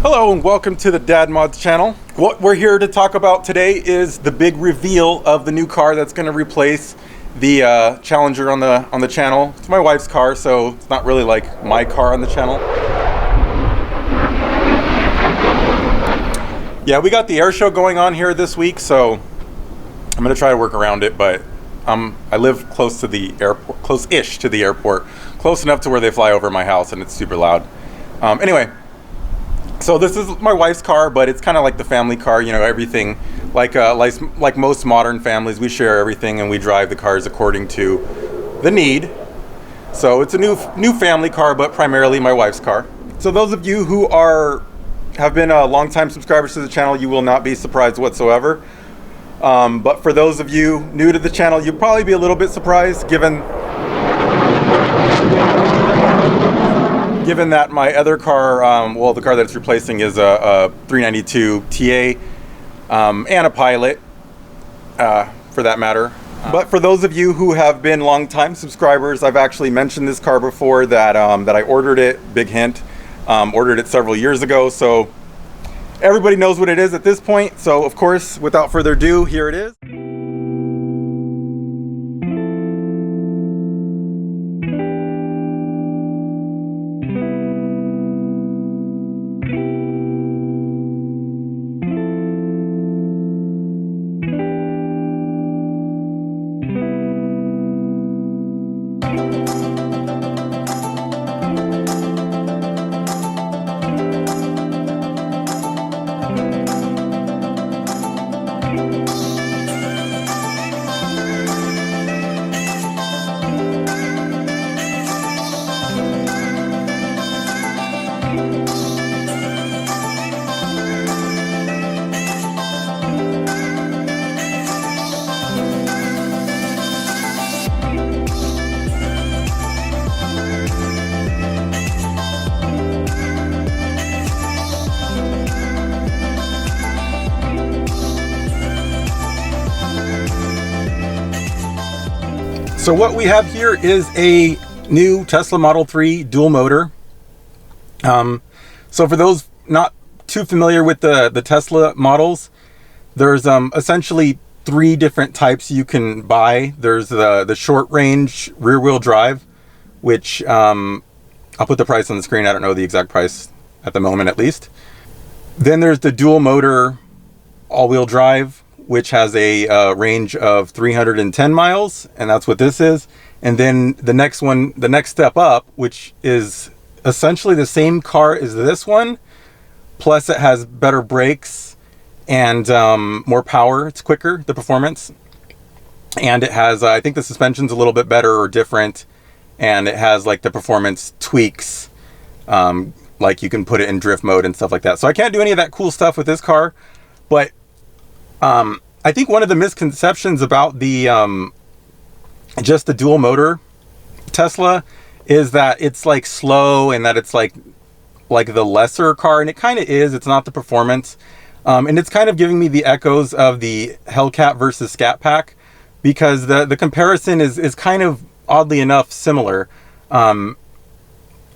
Hello and welcome to the DadMods channel. What we're here to talk about today is the big reveal of the new car that's going to replace the Challenger on the channel. It's my wife's car, so it's not really like my car on the channel. Yeah, we got the air show going on here this week, so I'm going to try to work around it, but I live close to the airport, close-ish to the airport, close enough to where they fly over my house and it's super loud. Anyway. So this is my wife's car, but it's kind of like the family car, you know, everything. Like most modern families, we share everything and we drive the cars according to the need. So it's a new family car, but primarily my wife's car. So those of you who have been longtime subscribers to the channel, you will not be surprised whatsoever. But for those of you new to the channel, you'll probably be a little bit surprised given that my other car, well, the car that it's replacing is a 392 TA and a Pilot, for that matter. But for those of you who have been longtime subscribers, I've actually mentioned this car before that I ordered it. Big hint, ordered it several years ago, so everybody knows what it is at this point. So of course, without further ado, here it is. So what we have here is a new Tesla Model 3 dual motor. So for those not too familiar with the Tesla models, there's essentially three different types you can buy. There's the short range rear wheel drive, which I'll put the price on the screen. I don't know the exact price at the moment, at least. Then there's the dual motor all wheel drive, which has a range of 310 miles, and that's what this is. And then the next one, the next step up, which is essentially the same car as this one, plus it has better brakes and more power. It's quicker, the performance. And it has, I think the suspension's a little bit better or different, and it has like the performance tweaks, like you can put it in drift mode and stuff like that. So I can't do any of that cool stuff with this car, but I think one of the misconceptions about the just the dual motor Tesla is that it's like slow and that it's like the lesser car, and it kind of is. It's not the performance, and it's kind of giving me the echoes of the Hellcat versus Scat Pack, because the comparison is kind of oddly enough similar, and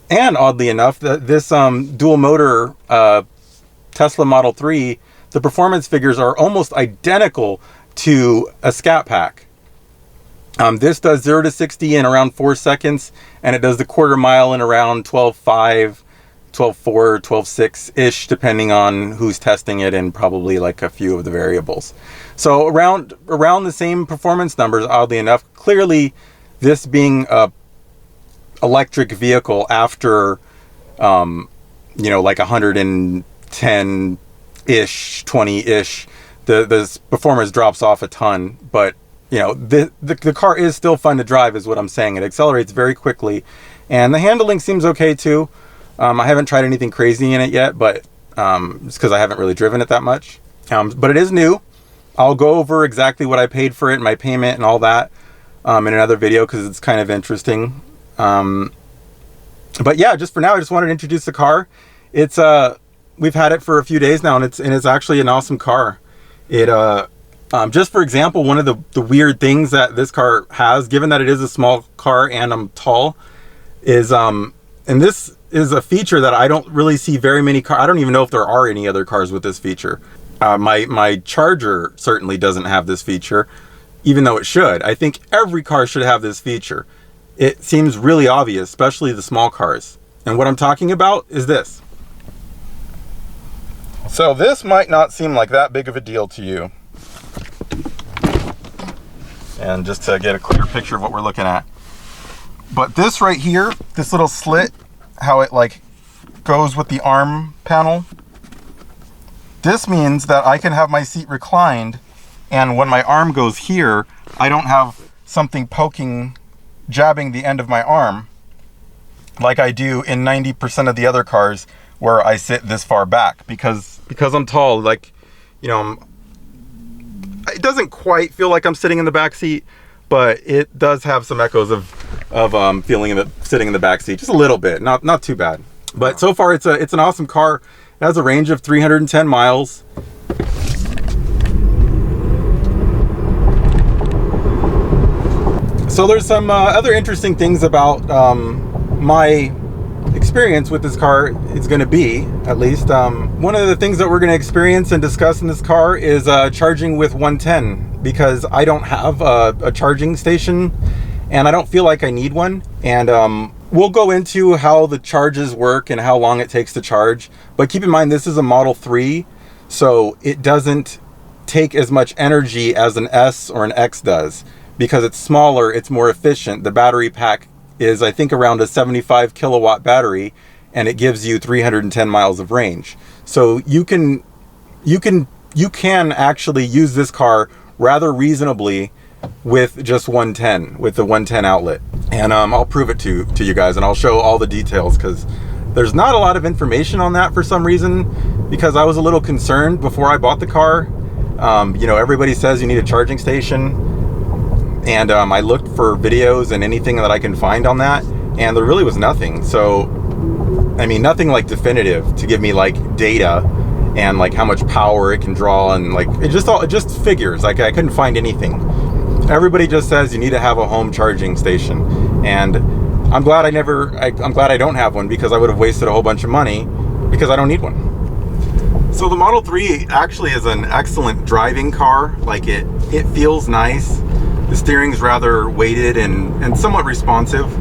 oddly enough this dual motor Tesla Model 3, the performance figures are almost identical to a Scat Pack. This does 0 to 60 in around 4 seconds, and it does the quarter mile in around 12.5, 12.4, 12.6-ish, depending on who's testing it and probably like a few of the variables. So around the same performance numbers, oddly enough. Clearly, this being a electric vehicle after, like 110 ish, 20-ish, the performance drops off a ton, but the car is still fun to drive, is what I'm saying. It accelerates very quickly, and the handling seems okay too. I haven't tried anything crazy in it yet, but it's because I haven't really driven it that much. But it is new. I'll go over exactly what I paid for it, my payment and all that in another video, because it's kind of interesting. But yeah, just for now, I just wanted to introduce the car. It's we've had it for a few days now, and it's actually an awesome car. It just for example, one of the weird things that this car has, given that it is a small car and I'm tall, is and this is a feature that I don't really see very many cars. I don't even know if there are any other cars with this feature. My Charger certainly doesn't have this feature, even though it should. I think every car should have this feature. It seems really obvious, especially the small cars. And what I'm talking about is this. So this might not seem like that big of a deal to you. And just to get a clear picture of what we're looking at. But this right here, this little slit, how it like goes with the arm panel, this means that I can have my seat reclined, and when my arm goes here, I don't have something poking, jabbing the end of my arm like I do in 90% of the other cars where I sit this far back because I'm tall. Like, you know, it doesn't quite feel like I'm sitting in the back seat, but it does have some echoes of sitting in the back seat, just a little bit, not too bad. But so far it's an awesome car. It has a range of 310 miles. So there's some other interesting things about my experience with this car is going to be, at least. One of the things that we're going to experience and discuss in this car is charging with 110, because I don't have a charging station and I don't feel like I need one. And we'll go into how the charges work and how long it takes to charge. But keep in mind, this is a Model 3, so it doesn't take as much energy as an S or an X does. Because it's smaller, it's more efficient. The battery pack is, I think, around a 75 kilowatt battery, and it gives you 310 miles of range. So you can actually use this car rather reasonably with just 110, with the 110 outlet. And I'll prove it to you guys, and I'll show all the details, because there's not a lot of information on that for some reason, because I was a little concerned before I bought the car. You know, everybody says you need a charging station, and I looked for videos and anything that I can find on that, and there really was nothing. So, I mean, nothing like definitive to give me like data and like how much power it can draw, and like it just figures. Like I couldn't find anything. Everybody just says you need to have a home charging station, and I'm glad I'm glad I don't have one, because I would have wasted a whole bunch of money because I don't need one. So the Model 3 actually is an excellent driving car. Like it feels nice. The steering's rather weighted and somewhat responsive.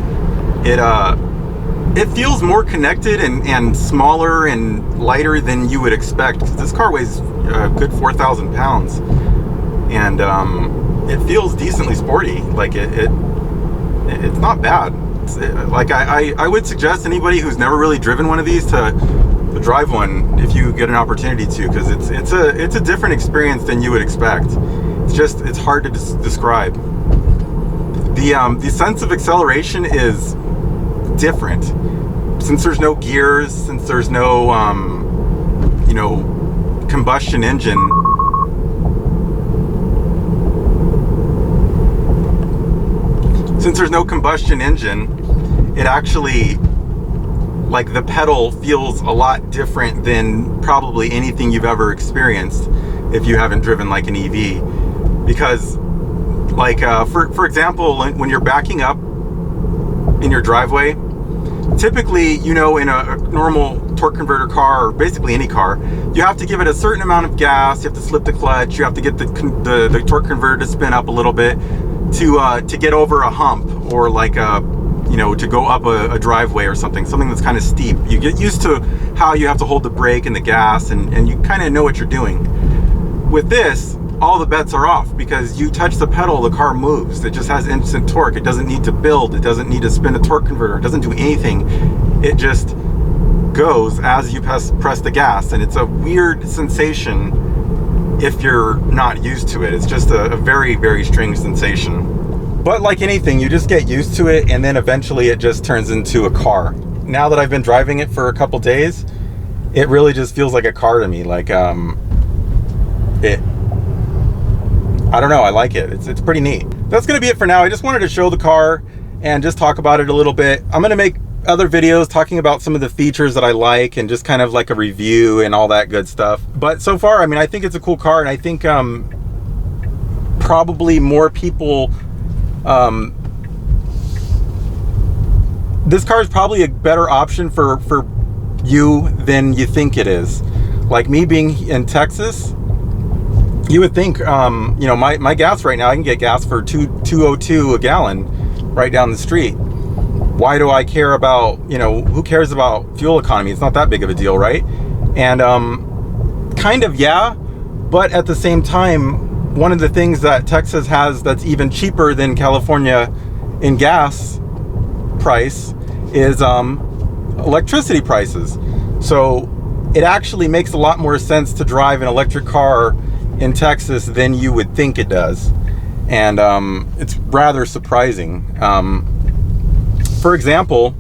It feels more connected and smaller and lighter than you would expect, because this car weighs a good 4,000 pounds, and it feels decently sporty. Like it's not bad. Like I would suggest anybody who's never really driven one of these to drive one if you get an opportunity to, because it's a different experience than you would expect. It's hard to describe. The sense of acceleration is different, since there's no gears, since there's no combustion engine. Since there's no combustion engine, it actually, like, the pedal feels a lot different than probably anything you've ever experienced if you haven't driven like an EV. Because, like, for example, when you're backing up in your driveway, typically, in a normal torque converter car, or basically any car, you have to give it a certain amount of gas, you have to slip the clutch, you have to get the torque converter to spin up a little bit to get over a hump, or like to go up a driveway or something that's kind of steep. You get used to how you have to hold the brake and the gas, and you kind of know what you're doing. With this, all the bets are off, because you touch the pedal, the car moves. It just has instant torque. It doesn't need to build. It doesn't need to spin a torque converter. It doesn't do anything. It just goes as you press the gas, and it's a weird sensation if you're not used to it. It's just a very, very strange sensation. But like anything, you just get used to it, and then eventually it just turns into a car. Now that I've been driving it for a couple days, it really just feels like a car to me. Like, I don't know, I like it. It's pretty neat. That's gonna be it for now. I just wanted to show the car and just talk about it a little bit. I'm gonna make other videos talking about some of the features that I like, and just kind of like a review and all that good stuff. But so far, I mean, I think it's a cool car, and I think probably more people, this car is probably a better option for you than you think it is. Like me being in Texas, you would think, you know, my gas right now, I can get gas for $2.02 a gallon right down the street. Why do I care about, you know, who cares about fuel economy? It's not that big of a deal, right? And kind of, yeah, but at the same time, one of the things that Texas has that's even cheaper than California in gas price is electricity prices. So it actually makes a lot more sense to drive an electric car in Texas than you would think it does. And it's rather surprising. For example,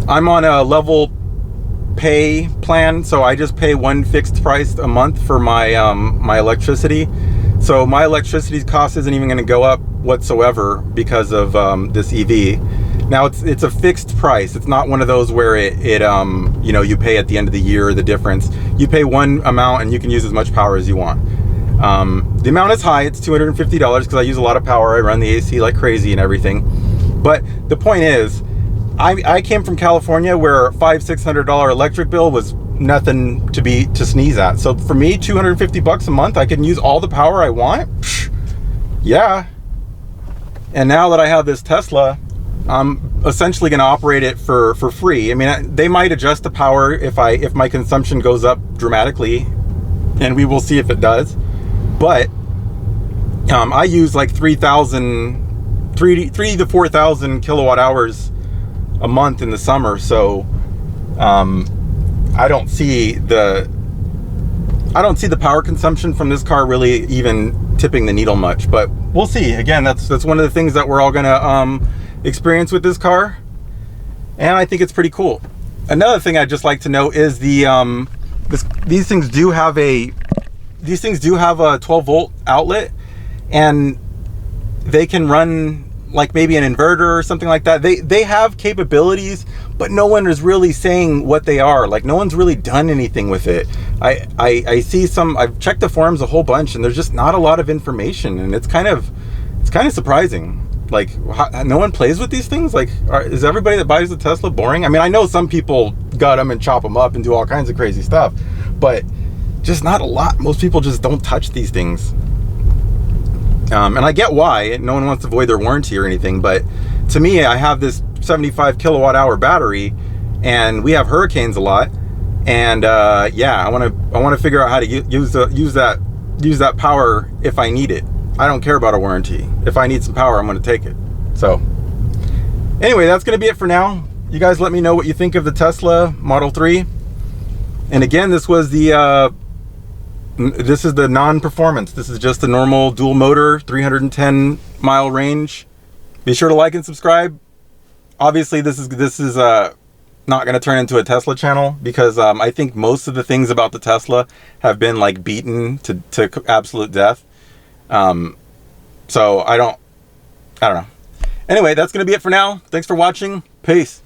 I'm on a level pay plan, so I just pay one fixed price a month for my my electricity. So my electricity cost isn't even going to go up whatsoever because of this EV. Now it's a fixed price. It's not one of those where it you know, you pay at the end of the year the difference. You pay one amount and you can use as much power as you want. The amount is high. It's $250 because I use a lot of power. I run the AC like crazy and everything. But the point is, I came from California where $500-600 electric bill was nothing to sneeze at. So for me, $250 a month, I can use all the power I want. Psh, yeah. And now that I have this Tesla, I'm essentially going to operate it for free. I mean, they might adjust the power if my consumption goes up dramatically, and we will see if it does. But I use like 3,000 to 4,000 kilowatt hours a month in the summer, so I don't see the power consumption from this car really even tipping the needle much. But we'll see. Again, that's one of the things that we're all gonna experience with this car, and I think it's pretty cool. Another thing I'd just like to note is these things do have a 12 volt outlet, and they can run like maybe an inverter or something like that. They have capabilities, but no one is really saying what they are. Like, no one's really done anything with it. I see I've checked the forums a whole bunch, and there's just not a lot of information, and it's kind of surprising. Like, no one plays with these things? Like, is everybody that buys a Tesla boring? I mean, I know some people gut them and chop them up and do all kinds of crazy stuff, but just not a lot. Most people just don't touch these things. And I get why. No one wants to void their warranty or anything, but to me, I have this 75 kilowatt hour battery, and we have hurricanes a lot, and yeah, I want to figure out how to use that power if I need it. I don't care about a warranty. If I need some power, I'm going to take it. So anyway, that's going to be it for now. You guys let me know what you think of the Tesla Model 3. And again, this is the non-performance. This is just a normal dual motor, 310 mile range. Be sure to like and subscribe. Obviously, this is not going to turn into a Tesla channel, because I think most of the things about the Tesla have been like beaten to absolute death. So I don't know. Anyway, that's going to be it for now. Thanks for watching. Peace.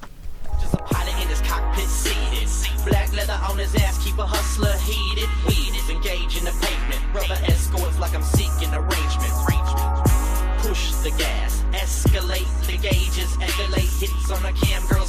Just a pilot in his cockpit seated. Black leather on his ass, keep a hustler heated. Weed is engaged in the pavement. Brother escorts like I'm seeking arrangement. Push the gas, escalate the gauges, escalate hits on the cam, girl.